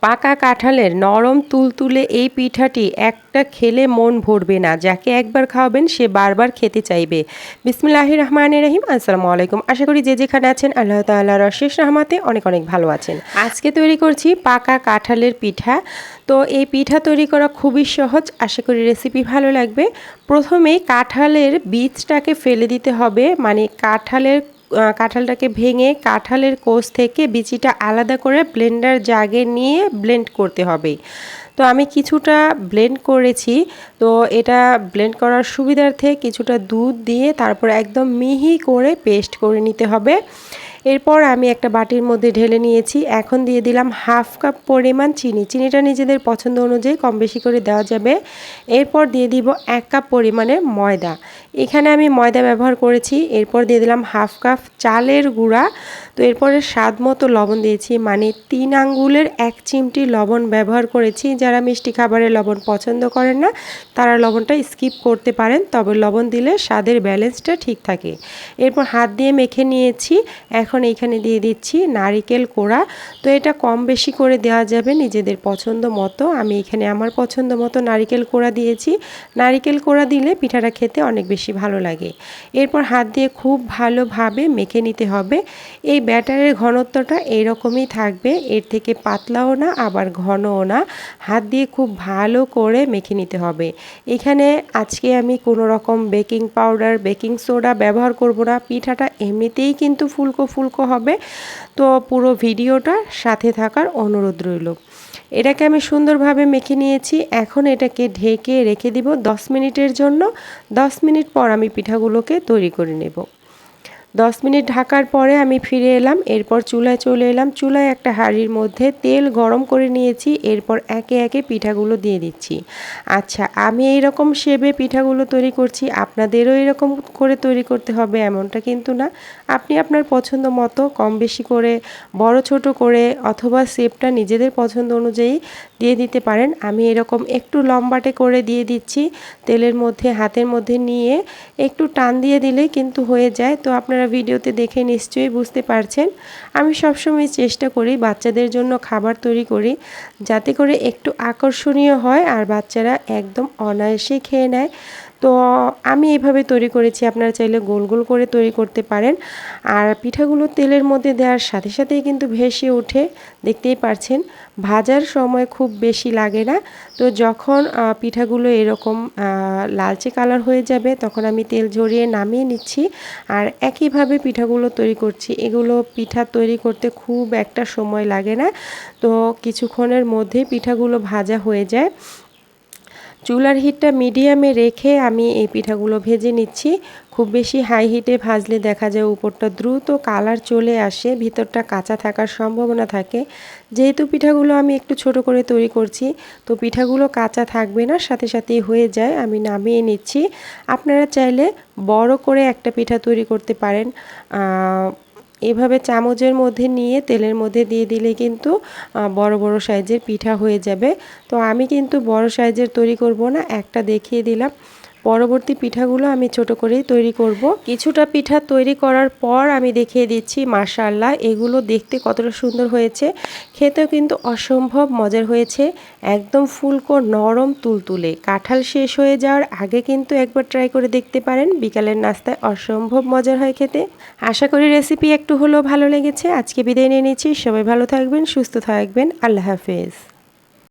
পাকা কাঁঠালের নরম তুলতুলে এই পিঠাটি একটা খেলে মন ভরবে না। যাকে একবার খাওয়াবেন সে বারবার খেতে চাইবে। বিসমিল্লাহির রহমানির রহিম। আসসালামু আলাইকুম। আশা করি যে যেখানে আছেন আল্লাহ তাআলার অশেষ রহমতে অনেক অনেক ভালো আছেন। আজকে তৈরি করছি পাকা কাঁঠালের পিঠা। তো এই পিঠা তৈরি করা খুবই সহজ। আশা করি রেসিপি ভালো লাগবে। প্রথমেই কাঁঠালের বীজটাকে ফেলে দিতে হবে, মানে কাঁঠালটাকে ভেঙে কাঁঠালের কোষ থেকে বিচিটা আলাদা করে ব্লেন্ডার জাগে নিয়ে ব্লেন্ড করতে হবে। তো আমি কিছুটা ব্লেন্ড করেছি। তো এটা ব্লেন্ড করার সুবিধার্থে কিছুটা দুধ দিয়ে তারপর একদম মিহি করে পেস্ট করে নিতে হবে। এরপর আমি একটা বাটির মধ্যে ঢেলে নিয়েছি। এখন দিয়ে দিলাম হাফ কাপ পরিমাণ চিনি। চিনিটা নিজেদের পছন্দ অনুযায়ী কম বেশি করে দেওয়া যাবে। এরপর দিয়ে দিব 1 কাপ পরিমাণে ময়দা। এখানে আমি ময়দা ব্যবহার করেছি। এরপর দিয়ে দিলাম হাফ কাপ চালের গুঁড়া। তো এরপরে স্বাদ মতো লবণ দিয়েছি, মানে 3 আঙ্গুলের 1 চিমটি লবণ ব্যবহার করেছি। যারা মিষ্টি খাবারে লবণ পছন্দ করেন না তারা লবণটা স্কিপ করতে পারেন, তবে লবণ দিলে স্বাদের ব্যালেন্সটা ঠিক থাকে। এরপর হাত দিয়ে মেখে নিয়েছি। এখন এইখানে দিয়ে দিচ্ছি নারিকেল কোড়া। তো এটা কম বেশি করে দেওয়া যাবে নিজেদের পছন্দ মতো। আমি এখানে আমার পছন্দ মতো নারিকেল কোড়া দিয়েছি। নারিকেল কোড়া দিলে পিঠাটা খেতে অনেক বেশি ভালো লাগে। এরপর হাত দিয়ে খুব ভালোভাবে মেখে নিতে হবে। এই ব্যাটারের ঘনত্বটা এইরকমই থাকবে, এর থেকে পাতলাও না আবার ঘনও না। হাত দিয়ে খুব ভালো করে মেখে নিতে হবে। এখানে আজকে আমি কোনো রকম বেকিং পাউডার, বেকিং সোডা ব্যবহার করব না। পিঠাটা এমনিতেই কিন্তু ফুলকো ফুলকো হবে। তো পুরো ভিডিওটা সাথে থাকার অনুরোধ রইল। এটাকে আমি সুন্দরভাবে মেখে নিয়েছি। এখন এটাকে ঢেকে রেখে দিব 10 মিনিটের জন্য। 10 মিনিট পর আমি পিঠাগুলোকে তৈরি করে নেব। 10 মিনিট ঢাকার পরে আমি ফিরে এলাম। এরপর চুলায় চলে এলাম। চুলায় একটা হাঁড়ির মধ্যে তেল গরম করে নিয়েছি। এরপর একে একে পিঠাগুলো দিয়ে দিচ্ছি। আচ্ছা, আমি এইরকম শেপে পিঠাগুলো তৈরি করছি, আপনাদেরও এরকম করে তৈরি করতে হবে এমনটা কিন্তু না। আপনি আপনার পছন্দ মতো কম বেশি করে, বড় ছোট করে অথবা শেপটা নিজেদের পছন্দ অনুযায়ী দিয়ে দিতে পারেন। আমি এরকম একটু লম্বাটে করে দিয়ে দিচ্ছি। তেলের মধ্যে হাতের মধ্যে নিয়ে একটু টান দিয়ে দিলেই কিন্তু হয়ে যায়। তো আপনারা ভিডিওতে দেখে নিশ্চয়ই বুঝতে পারছেন। আমি সবসময় চেষ্টা করি বাচ্চাদের জন্য খাবার তৈরি করি যাতে করে একটু আকর্ষণীয় হয় আর বাচ্চারা একদম অনায়াসে খেয়ে নেয়। তো আমি এইভাবে তৈরি করেছি, আপনারা চাইলে গোল গোল করে তৈরি করতে পারেন। আর পিঠাগুলো তেলের মধ্যে দেওয়ার সাথে সাথেই কিন্তু ভেসে ওঠে, দেখতেই পারছেন। ভাজার সময় খুব বেশি লাগে না। তো যখন পিঠাগুলো এরকম লালচে কালার হয়ে যাবে তখন আমি তেল ঝরিয়ে নামিয়ে নিচ্ছি। আর একইভাবে পিঠাগুলো তৈরি করছি। এগুলো পিঠা তৈরি করতে খুব একটা সময় লাগে না। তো কিছুক্ষণের মধ্যেই পিঠাগুলো ভাজা হয়ে যায়। চুলার হিটটা মিডিয়ামে রেখে আমি এই পিঠাগুলো ভেজে নিচ্ছি। খুব বেশি হাই হিটে ভাজলে দেখা যায় উপরটা দ্রুত কালার চলে আসে, ভিতরটা কাঁচা থাকার সম্ভাবনা থাকে। যেহেতু পিঠাগুলো আমি একটু ছোট করে তৈরি করছি, তো পিঠাগুলো কাঁচা থাকবে না, সাথে সাথেই হয়ে যায়। আমি নামিয়ে নিচ্ছি। আপনারা চাইলে বড় করে একটা পিঠা তৈরি করতে পারেন। এভাবে চামচের মধ্যে নিয়ে তেলের মধ্যে দিয়ে দিলে কিন্তু বড় বড় সাইজের পিঠা হয়ে যাবে। তো আমি কিন্তু বড় সাইজের তৈরি করব না, একটা দেখিয়ে দিলাম। পরবর্তী পিঠাগুলো আমি ছোট করেই তৈরি করব। কিছুটা পিঠা তৈরি করার পর আমি দেখিয়ে দিচ্ছি, মাশাআল্লাহ এগুলো দেখতে কতটা সুন্দর হয়েছে, খেতেও কিন্তু অসম্ভব মজার হয়েছে। একদম ফুলকো নরম তুলতুলে। কাঁঠাল শেষ হয়ে যাওয়ার আগে কিন্তু একবার ট্রাই করে দেখতে পারেন। বিকালের নাস্তায় অসম্ভব মজার হয় খেতে। আশা করি রেসিপি একটু হলেও ভালো লেগেছে। আজকে বিদায় নিয়ে নিচ্ছি। সবাই ভালো থাকবেন, সুস্থ থাকবেন। আল্লাহ হাফেজ।